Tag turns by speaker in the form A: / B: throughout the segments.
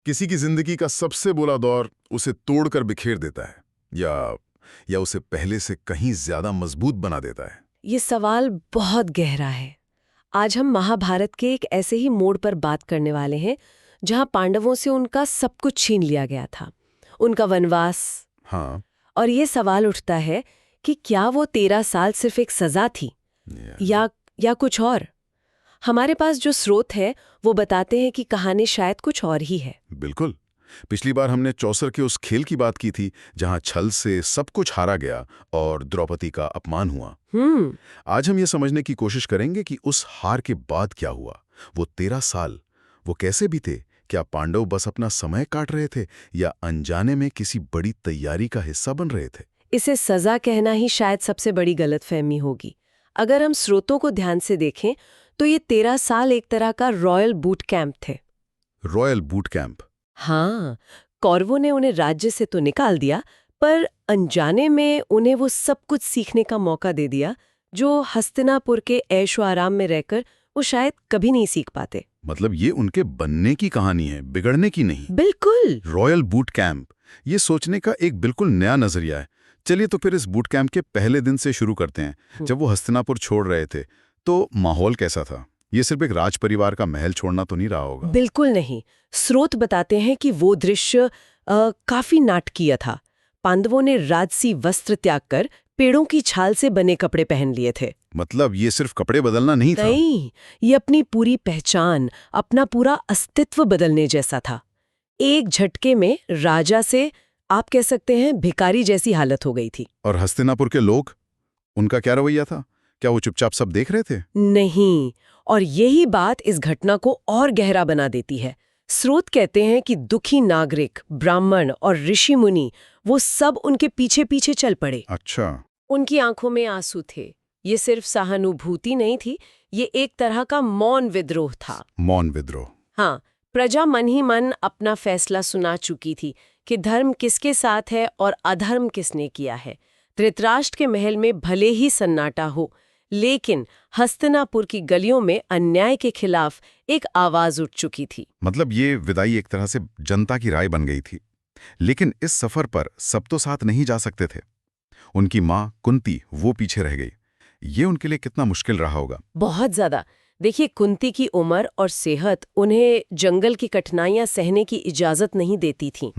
A: किसी की जिंदगी का सबसे बुरा दौर उसे तोड़कर बिखेर देता है या उसे पहले से कहीं ज्यादा मजबूत बना देता है?
B: ये सवाल बहुत गहरा है। आज हम महाभारत के एक ऐसे ही मोड़ पर बात करने वाले हैं जहां पांडवों से उनका सब कुछ छीन लिया गया था, उनका वनवास।
A: हाँ।
B: और ये सवाल उठता है कि क्या वो 13 साल सिर्फ एक सजा थी या कुछ और। हमारे पास जो स्रोत है वो बताते हैं कि कहानी शायद कुछ और ही है।
A: बिल्कुल। पिछली बार हमने चौसर के उस खेल की बात की थी जहां छल से सब कुछ हारा गया और द्रौपदी का अपमान हुआ। आज हम ये समझने की कोशिश करेंगे कि उस हार के बाद क्या हुआ। वो 13 साल वो कैसे बीते? क्या पांडव बस अपना समय काट रहे थे या अनजाने में किसी बड़ी तैयारी का हिस्सा बन रहे थे?
B: इसे सजा कहना ही शायद सबसे बड़ी गलतफहमी होगी। अगर हम स्रोतों को ध्यान से देखें तो ये 13 साल एक तरह का रॉयल बूट कैंप थे।
A: Royal boot camp?
B: हाँ, कौरवों ने उन्हें राज्य से तो निकाल दिया, पर अनजाने में उन्हें वो सब कुछ सीखने का मौका दे दिया जो हस्तिनापुर के ऐशो आराम में रहकर वो शायद कभी नहीं सीख पाते।
A: मतलब ये उनके बनने की कहानी है, बिगड़ने की नहीं।
B: बिल्कुल।
A: रॉयल बूट कैंप, ये सोचने का एक बिल्कुल नया नजरिया है। चलिए तो फिर इस बूट कैंप के पहले दिन से शुरू करते हैं। जब वो हस्तिनापुर छोड़ रहे थे तो माहौल कैसा था? ये सिर्फ एक राज परिवार का महल छोड़ना तो नहीं रहा होगा?
B: बिल्कुल नहीं। स्रोत बताते हैं कि वो दृश्य काफी नाटकीय था। पांडवों ने राजसी वस्त्र त्याग कर पेड़ों की छाल से बने कपड़े पहन लिए थे।
A: मतलब ये सिर्फ कपड़े बदलना नहीं था?
B: नहीं, ये अपनी पूरी पहचान, अपना पूरा अस्तित्व बदलने जैसा था। एक झटके में राजा से आप कह सकते हैं भिखारी जैसी हालत हो गई थी।
A: और हस्तिनापुर के लोग, उनका क्या रवैया था? क्या वो चुपचाप सब देख रहे थे?
B: नहीं, और यही बात इस घटना को और गहरा बना देती है। स्रोत कहते हैं कि दुखी नागरिक, ब्राह्मण और ऋषि मुनि वो सब उनके पीछे पीछे चल पड़े।
A: अच्छा।
B: उनकी आंखों में आंसू थे। ये सिर्फ सहानुभूति नहीं थी, ये एक तरह का मौन विद्रोह था।
A: मौन विद्रोह?
B: हाँ, प्रजा मन ही मन अपना फैसला सुना चुकी थी कि धर्म किसके साथ है और अधर्म किसने किया है। धृतराष्ट्र के महल में भले ही सन्नाटा हो, लेकिन हस्तिनापुर की गलियों में अन्याय के खिलाफ एक आवाज उठ चुकी थी।
A: मतलब ये विदाई एक तरह से जनता की राय बन गई थी। लेकिन इस सफर पर सब तो साथ नहीं जा सकते थे। उनकी माँ कुंती वो पीछे रह गई। ये उनके लिए कितना मुश्किल रहा होगा?
B: बहुत ज्यादा। देखिए, कुंती की उम्र और सेहत उन्हें जंगल की कठिनाइयां सहने की इजाजत नहीं देती थी।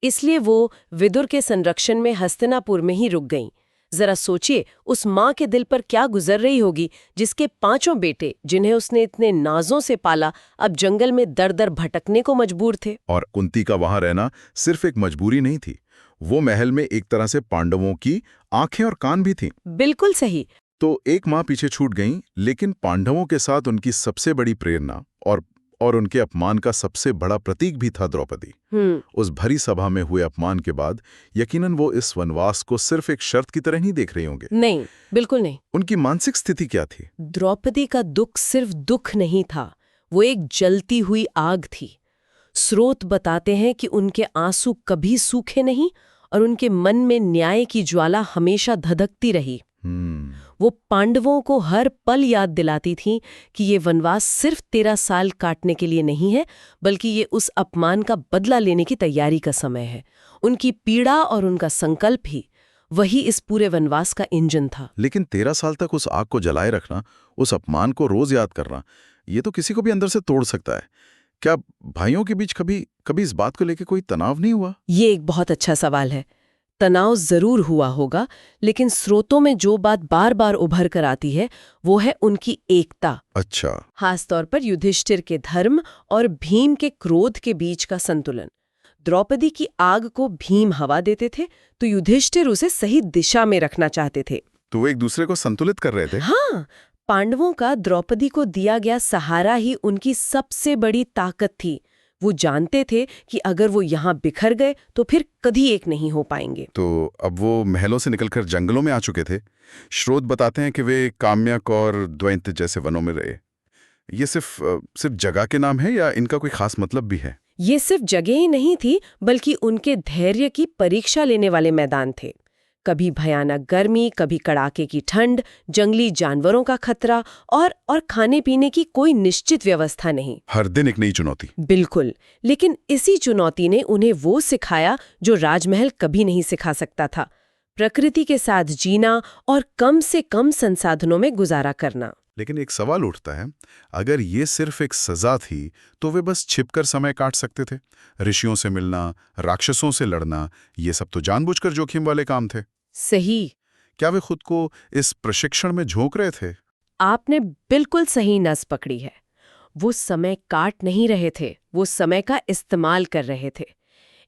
B: इसलिए वो विदुर के संरक्षण में हस्तिनापुर में ही रुक गईं। जरा सोचिए, उस माँ के दिल पर क्या गुजर रही होगी जिसके 5 बेटे, जिन्हें उसने इतने नाजों से पाला, अब जंगल में दर दर भटकने को मजबूर थे।
A: और कुंती का वहां रहना सिर्फ एक मजबूरी नहीं थी, वो महल में एक तरह से पांडवों की आंखें और कान भी थी।
B: बिल्कुल सही।
A: तो एक माँ पीछे छूट गईं, लेकिन पांडवों के साथ उनकी सबसे बड़ी प्रेरणा और उनके अपमान का सबसे बड़ा प्रतीक भी था द्रौपदी। उस भरी सभा में हुए अपमान के बाद यकीनन वो इस वनवास को सिर्फ एक शर्त की तरह नहीं देख रहे होंगे।
B: नहीं, बिल्कुल नहीं।
A: उनकी मानसिक स्थिति क्या थी?
B: द्रौपदी का दुख सिर्फ दुख नहीं था, वो एक जलती हुई आग थी। स्रोत बताते हैं कि उनके आंसू कभी सूखे नहीं और उनके मन में न्याय की ज्वाला हमेशा धधकती रही। वो पांडवों को हर पल याद दिलाती थी कि ये वनवास सिर्फ 13 साल काटने के लिए नहीं है, बल्कि ये उस अपमान का बदला लेने की तैयारी का समय है। उनकी पीड़ा और उनका संकल्प ही वही इस पूरे वनवास का इंजन था।
A: लेकिन 13 साल तक उस आग को जलाए रखना, उस अपमान को रोज याद करना, ये तो किसी को भी अंदर से तोड़ सकता है। क्या भाइयों के बीच कभी इस बात को लेकर कोई तनाव नहीं हुआ?
B: ये एक बहुत अच्छा सवाल है। तनाव जरूर हुआ होगा, लेकिन स्रोतों में जो बात बार बार उभर कर आती है वो है उनकी एकता।
A: अच्छा।
B: खासतौर पर युधिष्ठिर के धर्म और भीम के क्रोध के बीच का संतुलन। द्रौपदी की आग को भीम हवा देते थे, तो युधिष्ठिर उसे सही दिशा में रखना चाहते थे।
A: तो वो एक दूसरे को संतुलित कर रहे थे?
B: हाँ, पांडवों का द्रौपदी को दिया गया सहारा ही उनकी सबसे बड़ी ताकत थी। वो जानते थे कि अगर वो यहाँ बिखर गए तो फिर कभी एक नहीं हो पाएंगे।
A: तो अब वो महलों से निकलकर जंगलों में आ चुके थे। स्रोत बताते हैं कि वे काम्यक और द्वैत जैसे वनों में रहे। ये सिर्फ जगह के नाम है या इनका कोई खास मतलब भी है?
B: ये सिर्फ जगह ही नहीं थी, बल्कि उनके धैर्य की परीक्षा लेने वाले मैदान थे। कभी भयानक गर्मी, कभी कड़ाके की ठंड, जंगली जानवरों का खतरा और खाने पीने की कोई निश्चित व्यवस्था नहीं।
A: हर दिन एक नई चुनौती।
B: बिल्कुल। लेकिन इसी चुनौती ने उन्हें वो सिखाया जो राजमहल कभी नहीं सिखा सकता था, प्रकृति के साथ जीना और कम से कम संसाधनों में गुजारा करना।
A: लेकिन एक सवाल उठता है, अगर ये सिर्फ एक सजा थी तो वे बस छिपकर समय काट सकते थे। ऋषियों से मिलना, राक्षसों से लड़ना, ये सब तो जानबूझकर जोखिम वाले काम थे।
B: सही।
A: क्या वे खुद को इस प्रशिक्षण में झोंक रहे थे?
B: आपने बिल्कुल सही नस पकड़ी है। वो समय काट नहीं रहे थे, वो समय का इस्तेमाल कर रहे थे।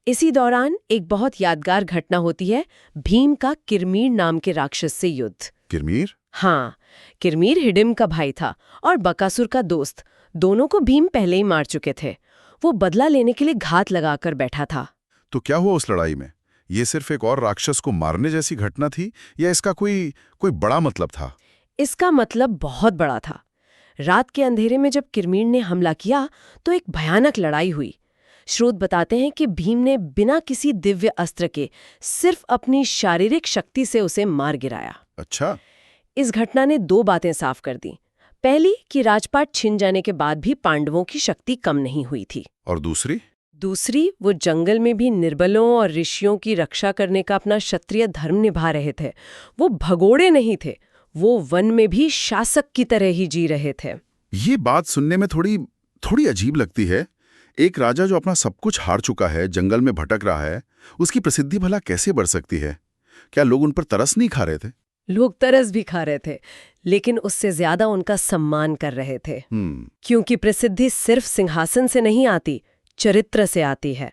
B: इसी दौरान एक बहुत यादगार घटना होती है, भीम का किरमीर नाम के राक्षस से युद्ध।
A: किरमीर?
B: हाँ, किरमीर हिडिम्ब का भाई था और बकासुर का दोस्त। दोनों को भीम पहले ही मार चुके थे। वो बदला लेने के लिए घात लगाकर बैठा था।
A: तो क्या हुआ उस लड़ाई में? ये सिर्फ एक और राक्षस को मारने जैसी घटना थी या इसका कोई बड़ा मतलब था?
B: इसका मतलब बहुत बड़ा था। रात के अंधेरे में जब किरमीर ने हमला किया तो एक भयानक लड़ाई हुई। स्रोत बताते हैं कि भीम ने बिना किसी दिव्य अस्त्र के सिर्फ अपनी शारीरिक शक्ति से उसे मार गिराया।
A: अच्छा।
B: इस घटना ने दो बातें साफ कर दी। पहली कि राजपाट छिन जाने के बाद भी पांडवों की शक्ति कम नहीं हुई थी।
A: और दूसरी, वो जंगल में भी निर्बलों और ऋषियों की रक्षा करने का अपना क्षत्रिय धर्म निभा रहे थे। वो भगोड़े नहीं थे, वो वन में भी शासक की तरह ही जी रहे थे। ये बात सुनने में थोड़ी अजीब लगती है। एक राजा जो अपना सब कुछ हार चुका है, जंगल में भटक रहा है, उसकी प्रसिद्धि भला कैसे बढ़ सकती है? क्या लोग उन पर तरस नहीं खा रहे थे?
B: लोग तरस भी खा रहे थे, लेकिन उससे ज्यादा उनका सम्मान कर रहे थे। क्योंकि प्रसिद्धि सिर्फ सिंहासन से नहीं आती, चरित्र से आती है।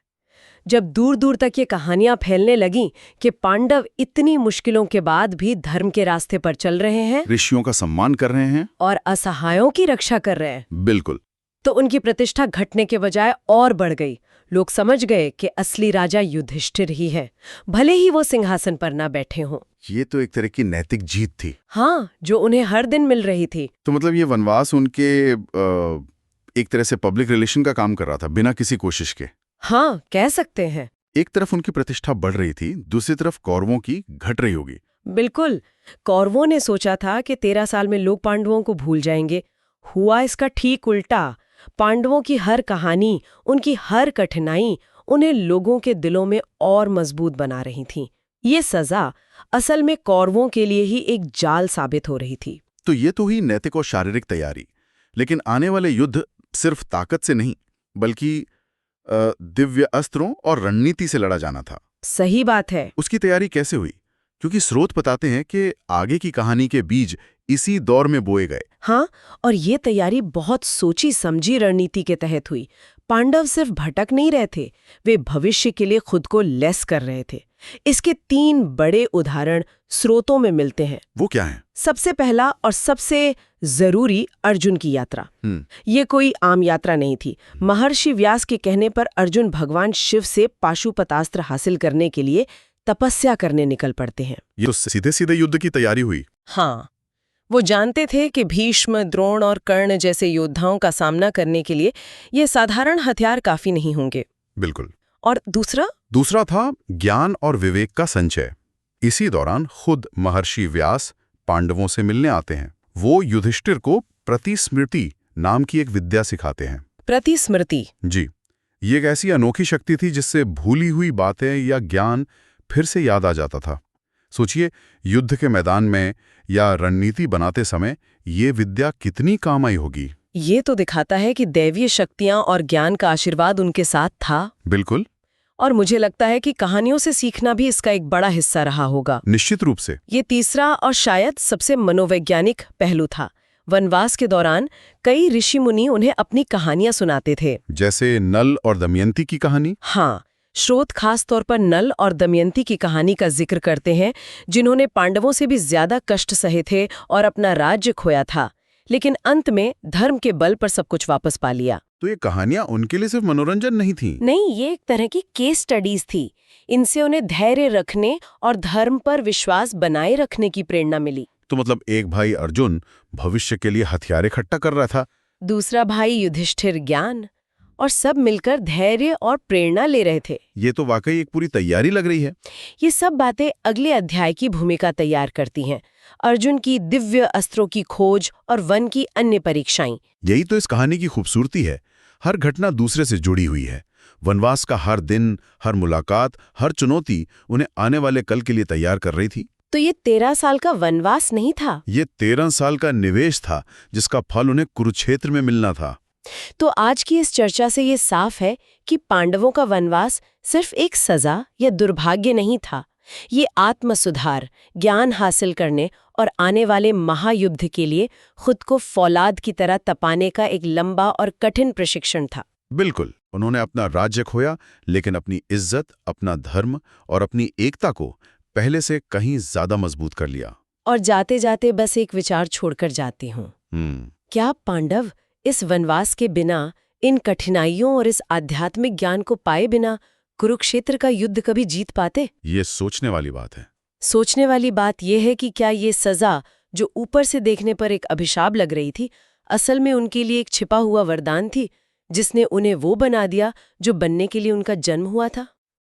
B: जब दूर दूर तक ये कहानियां फैलने लगीं कि पांडव इतनी मुश्किलों के बाद भी धर्म के रास्ते पर चल रहे हैं,
A: ऋषियों का सम्मान कर रहे हैं
B: और असहायों की रक्षा कर रहे हैं,
A: बिल्कुल,
B: तो उनकी प्रतिष्ठा घटने के बजाय और बढ़ गई। लोग समझ गए कि असली राजा युधिष्ठिर ही है, भले ही वो सिंहासन पर ना बैठे हों।
A: ये तो एक तरह की नैतिक जीत थी।
B: हाँ, जो उन्हें हर दिन मिल रही थी।
A: तो मतलब ये वनवास उनके एक तरह से पब्लिक रिलेशन का काम कर रहा था, बिना किसी कोशिश के।
B: हाँ, कह सकते हैं।
A: एक तरफ उनकी प्रतिष्ठा बढ़ रही थी, दूसरी तरफ कौरवों की घट रही होगी।
B: बिल्कुल। कौरवों ने सोचा था कि 13 साल में लोग पांडवों को भूल जाएंगे। हुआ इसका ठीक उल्टा। पांडवों की हर कहानी, उनकी हर कठिनाई उन्हें लोगों के दिलों में और मजबूत बना रही थी। ये सजा असल में कौरवों के लिए ही एक जाल साबित हो रही थी।
A: तो ये तो हुई नैतिक और शारीरिक तैयारी, लेकिन आने वाले युद्ध सिर्फ ताकत से नहीं, बल्कि दिव्य अस्त्रों और रणनीति से लड़ा जाना था।
B: सही बात है।
A: उसकी तैयारी कैसे हुई? क्योंकि स्रोत बताते हैं कि आगे की कहानी के बीज इसी दौर में बोए गए।
B: हाँ, और ये तैयारी बहुत सोची समझी रणनीति के तहत हुई। पांडव सिर्फ भटक नहीं रहे थे, वे भविष्य के लिए खुद को लेस कर रहे थे। इसके 3 बड़े उदाहरण स्रोतों में मिलते हैं।
A: वो क्या है?
B: सबसे पहला और सबसे जरूरी, अर्जुन की यात्रा। ये कोई आम यात्रा नहीं थी। महर्षि व्यास के कहने पर अर्जुन भगवान शिव से पाशुपतास्त्र हासिल करने के लिए तपस्या करने निकल पड़ते हैं।
A: ये तो सीधे सीधे युद्ध की तैयारी हुई।
B: हाँ, वो जानते थे कि भीष्म, द्रोण और कर्ण जैसे योद्धाओं का सामना करने के लिए ये साधारण हथियार काफी नहीं होंगे।
A: बिल्कुल।
B: और दूसरा
A: था ज्ञान और विवेक का संचय। इसी दौरान खुद महर्षि व्यास पांडवों से मिलने आते हैं। वो युधिष्ठिर को प्रतिस्मृति नाम की एक विद्या सिखाते हैं।
B: प्रतिस्मृति?
A: जी, ये एक ऐसी अनोखी शक्ति थी जिससे भूली हुई बातें या ज्ञान फिर से याद आ जाता था। सोचिए, युद्ध के मैदान में या रणनीति बनाते समय ये विद्या कितनी काम आई होगी।
B: ये तो दिखाता है कि दैवीय शक्तियां और ज्ञान का आशीर्वाद उनके साथ था।
A: बिल्कुल।
B: और मुझे लगता है कि कहानियों से सीखना भी इसका एक बड़ा हिस्सा रहा होगा।
A: निश्चित रूप से।
B: ये तीसरा और शायद सबसे मनोवैज्ञानिक पहलू था। वनवास के दौरान कई ऋषि मुनि उन्हें अपनी कहानियां सुनाते थे।
A: जैसे नल और दमयंती की कहानी।
B: हाँ, स्रोत खास तौर पर नल और दमयंती की कहानी का जिक्र करते हैं, जिन्होंने पांडवों से भी ज्यादा कष्ट सहे थे और अपना राज्य खोया था, लेकिन अंत में धर्म के बल पर सब कुछ वापस पा लिया।
A: तो ये कहानियां उनके लिए सिर्फ मनोरंजन नहीं थी।
B: नहीं, ये एक तरह की केस स्टडीज थी। इनसे उन्हें धैर्य रखने और धर्म पर विश्वास बनाए रखने की प्रेरणा मिली।
A: तो मतलब एक भाई अर्जुन भविष्य के लिए हथियार इकट्ठा कर रहा था,
B: दूसरा भाई युधिष्ठिर ज्ञान, और सब मिलकर धैर्य और प्रेरणा ले रहे थे।
A: ये तो वाकई एक पूरी तैयारी लग रही है।
B: ये सब बातें अगले अध्याय की भूमिका तैयार करती हैं। अर्जुन की दिव्य अस्त्रों की खोज और वन की अन्य परीक्षाएं।
A: यही तो इस कहानी की खूबसूरती है। हर घटना दूसरे से जुड़ी हुई है। वनवास का हर दिन, हर मुलाकात, हर चुनौती उन्हें आने वाले कल के लिए तैयार कर रही थी।
B: तो ये 13 साल का वनवास नहीं था,
A: ये 13 साल का निवेश था, जिसका फल उन्हें कुरुक्षेत्र में मिलना था।
B: तो आज की इस चर्चा से ये साफ है कि पांडवों का वनवास सिर्फ एक सजा या दुर्भाग्य नहीं था। ये आत्मसुधार, ज्ञान हासिल करने और आने वाले महायुद्ध के लिए खुद को फौलाद की तरह तपाने का एक लंबा और कठिन प्रशिक्षण था।
A: बिल्कुल। उन्होंने अपना राज्य खोया, लेकिन अपनी इज्जत, अपना धर्म और अपनी एकता को पहले से कहीं ज्यादा मजबूत कर लिया।
B: और जाते जाते बस एक विचार छोड़कर जाती हूँ। क्या पांडव इस वनवास के बिना, इन कठिनाइयों और इस आध्यात्मिक ज्ञान को पाए बिना कुरुक्षेत्र का युद्ध कभी जीत पाते?
A: ये सोचने वाली बात है।
B: सोचने वाली बात यह है कि क्या ये सजा, जो ऊपर से देखने पर एक अभिशाप लग रही थी, असल में उनके लिए एक छिपा हुआ वरदान थी, जिसने उन्हें वो बना दिया जो बनने के लिए उनका जन्म हुआ था।